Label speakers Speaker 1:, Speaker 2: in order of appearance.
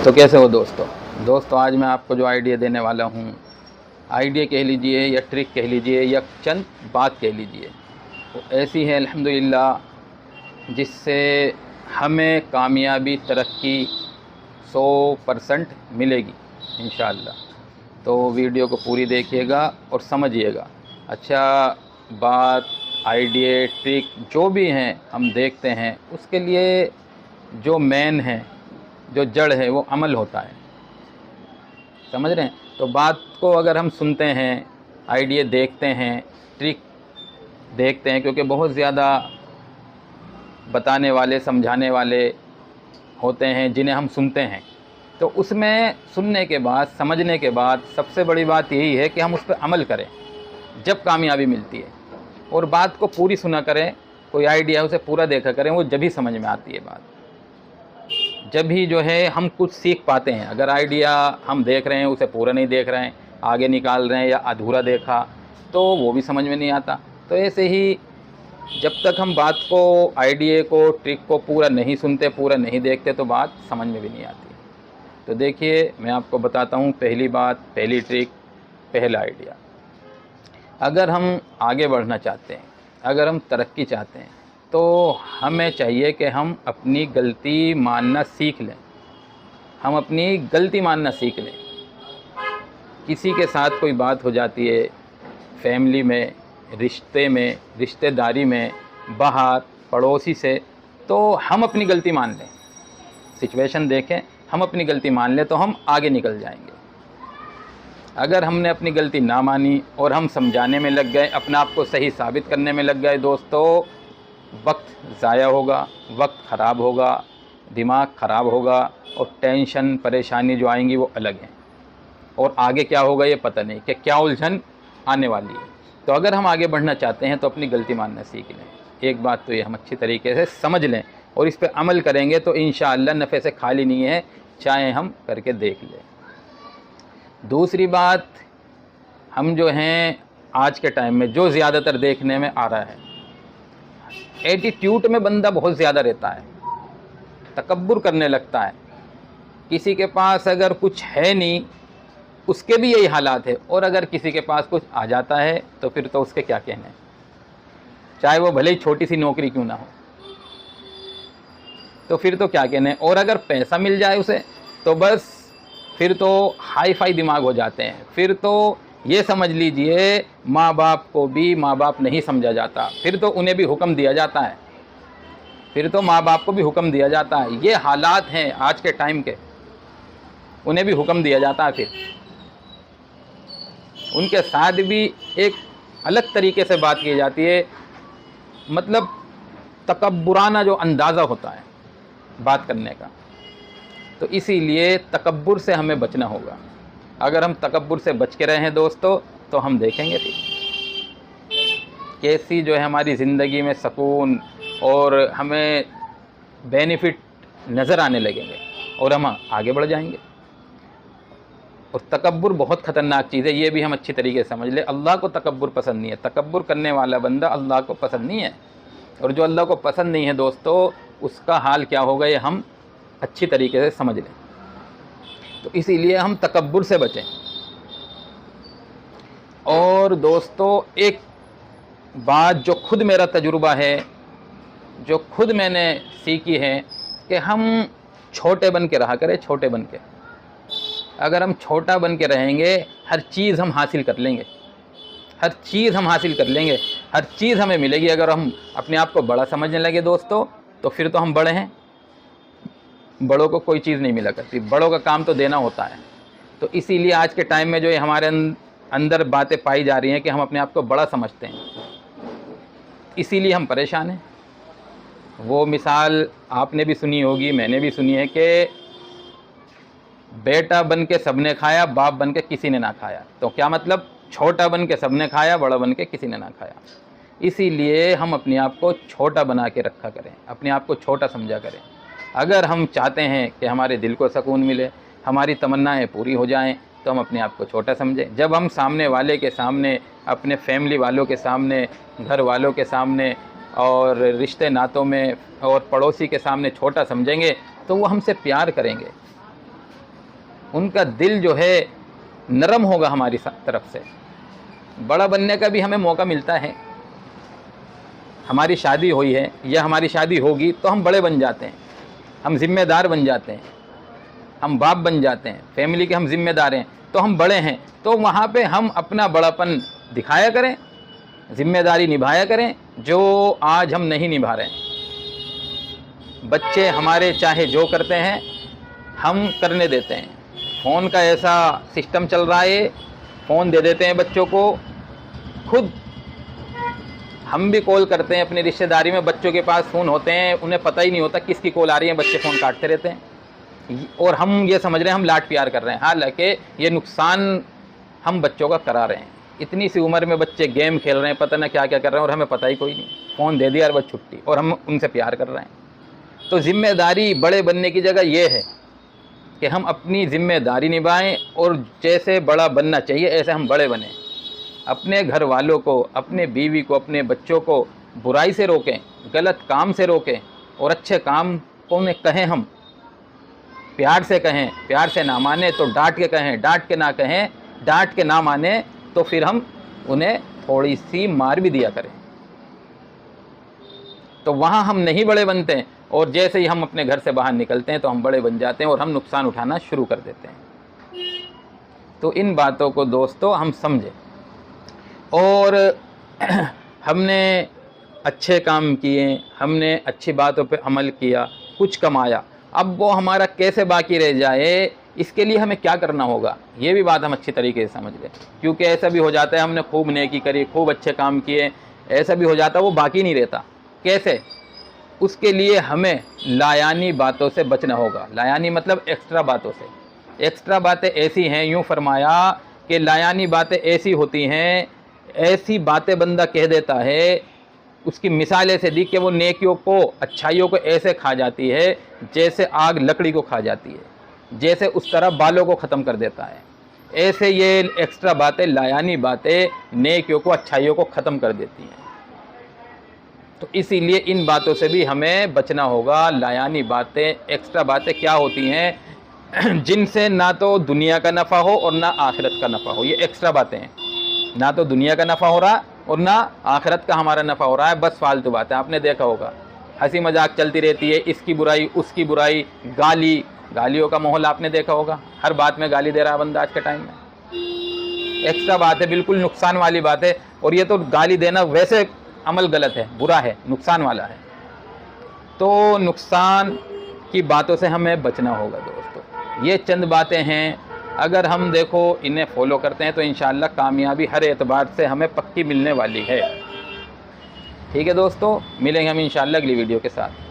Speaker 1: तो कैसे हो दोस्तों आज मैं आपको जो आइडिया देने वाला हूँ, आइडिया कह लीजिए या ट्रिक कह लीजिए या चंद बात कह लीजिए, वो ऐसी है अल्हम्दुलिल्लाह जिससे हमें कामयाबी तरक्की 100% मिलेगी इंशाअल्लाह। तो वीडियो को पूरी देखिएगा और समझिएगा। अच्छा, बात, आइडिया, ट्रिक जो भी हैं हम देखते हैं, उसके लिए जो मेन है, जो जड़ है, वो अमल होता है। समझ रहे हैं? तो बात को अगर हम सुनते हैं, आइडिया देखते हैं, ट्रिक देखते हैं, क्योंकि बहुत ज़्यादा बताने वाले, समझाने वाले होते हैं जिन्हें हम सुनते हैं, तो उसमें सुनने के बाद, समझने के बाद सबसे बड़ी बात यही है कि हम उस पर अमल करें, जब कामयाबी मिलती है। और बात को पूरी सुना करें, कोई आइडिया है उसे पूरा देखा करें, वो जब ही समझ में आती है बात, जब भी जो है हम कुछ सीख पाते हैं। अगर आइडिया हम देख रहे हैं, उसे पूरा नहीं देख रहे हैं, आगे निकाल रहे हैं या अधूरा देखा, तो वो भी समझ में नहीं आता। तो ऐसे ही जब तक हम बात को, आइडिया को, ट्रिक को पूरा नहीं सुनते, पूरा नहीं देखते, तो बात समझ में भी नहीं आती। तो देखिए, मैं आपको बताता हूँ पहली बात, पहली ट्रिक, पहला आइडिया। अगर हम आगे बढ़ना चाहते हैं, अगर हम तरक्की चाहते हैं, तो हमें चाहिए कि हम अपनी गलती मानना सीख लें। हम अपनी गलती मानना सीख लें। किसी के साथ कोई बात हो जाती है, फैमिली में, रिश्ते में, रिश्तेदारी में, बाहर, पड़ोसी से, तो हम अपनी गलती मान लें। सिचुएशन देखें, हम अपनी गलती मान लें तो हम आगे निकल जाएंगे। अगर हमने अपनी गलती ना मानी और हम समझाने में लग गए, अपने आप को सही साबित करने में लग गए दोस्तों, वक्त ज़ाया होगा, वक्त ख़राब होगा, दिमाग ख़राब होगा और टेंशन, परेशानी जो आएंगी वो अलग हैं। और आगे क्या होगा ये पता नहीं, कि क्या उलझन आने वाली है। तो अगर हम आगे बढ़ना चाहते हैं तो अपनी गलती मानना सीख लें। एक बात तो ये हम अच्छी तरीके से समझ लें और इस पर अमल करेंगे तो इंशाअल्लाह नफ़े से खाली नहीं है, चाहे हम करके देख लें। दूसरी बात, हम जो हैं आज के टाइम में जो ज़्यादातर देखने में आ रहा है, एटीट्यूड में बंदा बहुत ज़्यादा रहता है, तकब्बुर करने लगता है। किसी के पास अगर कुछ है नहीं, उसके भी यही हालात है, और अगर किसी के पास कुछ आ जाता है तो फिर तो उसके क्या कहने, चाहे वो भले ही छोटी सी नौकरी क्यों ना हो, तो फिर तो क्या कहने। और अगर पैसा मिल जाए उसे तो बस फिर तो हाई फाई दिमाग हो जाते हैं। फिर तो ये समझ लीजिए, माँ बाप को भी माँ बाप नहीं समझा जाता, फिर तो उन्हें भी हुक्म दिया जाता है, फिर तो माँ बाप को भी हुक्म दिया जाता है। ये हालात हैं आज के टाइम के, उन्हें भी हुक्म दिया जाता है, फिर उनके साथ भी एक अलग तरीके से बात की जाती है, मतलब तकब्बुराना जो अंदाज़ा होता है बात करने का। तो इसीलिए तकब्बुर से हमें बचना होगा। अगर हम तकब्बुर से बच के रहें दोस्तों, तो हम देखेंगे फिर कैसी जो है हमारी ज़िंदगी में सुकून और हमें बेनिफिट नज़र आने लगेंगे और हम आगे बढ़ जाएंगे। और तकब्बुर बहुत ख़तरनाक चीज़ है, ये भी हम अच्छी तरीके से समझ लें। अल्लाह को तकब्बुर पसंद नहीं है। तकब्बुर करने वाला बंदा अल्लाह को पसंद नहीं है, और जो अल्लाह को पसंद नहीं है दोस्तों, उसका हाल क्या होगा ये हम अच्छी तरीके से समझ लें। तो इसीलिए हम तकब्बुर से बचें। और दोस्तों, एक बात जो खुद मेरा तजुर्बा है, जो खुद मैंने सीखी है, कि हम छोटे बन के रहा करें, छोटे बन के। अगर हम छोटा बन के रहेंगे, हर चीज़ हम हासिल कर लेंगे, हर चीज़ हम हासिल कर लेंगे, हर चीज़ हमें मिलेगी। अगर हम अपने आप को बड़ा समझने लगे दोस्तों, तो फिर तो हम बड़े हैं। बड़ों को कोई चीज़ नहीं मिला करती, बड़ों का काम तो देना होता है। तो इसीलिए आज के टाइम में जो ये हमारे अंदर बातें पाई जा रही हैं कि हम अपने आप को बड़ा समझते हैं, इसीलिए हम परेशान हैं। वो मिसाल आपने भी सुनी होगी, मैंने भी सुनी है, कि बेटा बन के सबने खाया, बाप बन के किसी ने ना खाया। तो क्या मतलब, छोटा बन के सबने खाया, बड़ा बन के किसी ने ना खाया। इसीलिए हम अपने आप को छोटा बना के रखा करें, अपने आप को छोटा समझा करें। अगर हम चाहते हैं कि हमारे दिल को सुकून मिले, हमारी तमन्नाएं पूरी हो जाएं, तो हम अपने आप को छोटा समझें। जब हम सामने वाले के सामने, अपने फैमिली वालों के सामने, घर वालों के सामने और रिश्ते नातों में और पड़ोसी के सामने छोटा समझेंगे, तो वो हमसे प्यार करेंगे, उनका दिल जो है नरम होगा हमारी तरफ से। बड़ा बनने का भी हमें मौका मिलता है। हमारी शादी हुई है या हमारी शादी होगी तो हम बड़े बन जाते हैं, हम ज़िम्मेदार बन जाते हैं, हम बाप बन जाते हैं, फैमिली के हम ज़िम्मेदार हैं, तो हम बड़े हैं। तो वहाँ पे हम अपना बड़ापन दिखाया करें, ज़िम्मेदारी निभाया करें, जो आज हम नहीं निभा रहे हैं। बच्चे हमारे चाहे जो करते हैं हम करने देते हैं। फ़ोन का ऐसा सिस्टम चल रहा है, फ़ोन दे देते हैं बच्चों को। खुद हम भी कॉल करते हैं अपनी रिश्तेदारी में, बच्चों के पास फ़ोन होते हैं, उन्हें पता ही नहीं होता किसकी कॉल आ रही है, बच्चे फ़ोन काटते रहते हैं और हम ये समझ रहे हैं हम लाड प्यार कर रहे हैं। हालांकि ये नुकसान हम बच्चों का करा रहे हैं। इतनी सी उम्र में बच्चे गेम खेल रहे हैं, पता ना क्या क्या कर रहे हैं और हमें पता ही कोई नहीं। फ़ोन दे दिया और बस छुट्टी, और हम उनसे प्यार कर रहे हैं। तो ज़िम्मेदारी बड़े बनने की जगह ये है कि हम अपनी ज़िम्मेदारी निभाएं और जैसे बड़ा बनना चाहिए ऐसे हम बड़े बने। अपने घर वालों को, अपने बीवी को, अपने बच्चों को बुराई से रोकें, गलत काम से रोकें और अच्छे काम को में कहें, हम प्यार से कहें। प्यार से ना माने तो डांट के कहें, डांट के ना कहें, डांट के ना माने तो फिर हम उन्हें थोड़ी सी मार भी दिया करें। तो वहाँ हम नहीं बड़े बनते हैं, और जैसे ही हम अपने घर से बाहर निकलते हैं तो हम बड़े बन जाते हैं और हम नुकसान उठाना शुरू कर देते हैं। तो इन बातों को दोस्तों हम समझें, और हमने अच्छे काम किए, हमने अच्छी बातों पे अमल किया, कुछ कमाया, अब वो हमारा कैसे बाकी रह जाए इसके लिए हमें क्या करना होगा, ये भी बात हम अच्छी तरीके से समझ लें। क्योंकि ऐसा भी हो जाता है हमने खूब नेकी करी, खूब अच्छे काम किए, ऐसा भी हो जाता है वो बाकी नहीं रहता। कैसे? उसके लिए हमें लायानी बातों से बचना होगा। लायानी मतलब एक्स्ट्रा बातों से। एक्स्ट्रा बातें ऐसी हैं, यूँ फरमाया कि लायानी बातें ऐसी होती हैं, ऐसी बातें बंदा कह देता है, उसकी मिसाल ऐसे दी कि वो नेकियों को, अच्छाइयों को ऐसे खा जाती है जैसे आग लकड़ी को खा जाती है, जैसे उस तरह बालों को ख़त्म कर देता है। ऐसे ये एक्स्ट्रा बातें, लायानी बातें नेकियों को, अच्छाइयों को ख़त्म कर देती हैं। तो इसीलिए इन बातों से भी हमें बचना होगा। लायानी बातें, एक्स्ट्रा बातें क्या होती हैं? जिनसे ना तो दुनिया का नफ़ा हो और ना आखिरत का नफ़ा हो। ये एक्स्ट्रा बातें हैं, ना तो दुनिया का नफ़ा हो रहा और ना आखिरत का हमारा नफ़ा हो रहा है, बस फालतू बातें। आपने देखा होगा हंसी मजाक चलती रहती है, इसकी बुराई उसकी बुराई, गालियों का माहौल आपने देखा होगा। हर बात में गाली दे रहा है बंदा आज के टाइम में। एक्स्ट्रा बात है, बिल्कुल नुकसान वाली बात है। और ये तो गाली देना वैसे अमल गलत है, बुरा है, नुकसान वाला है। तो नुकसान की बातों से हमें बचना होगा दोस्तों। ये चंद बातें हैं, अगर हम देखो इन्हें फॉलो करते हैं तो इंशाअल्लाह कामयाबी हर एतबार से हमें पक्की मिलने वाली है। ठीक है दोस्तों, मिलेंगे हम इंशाअल्लाह अगली वीडियो के साथ।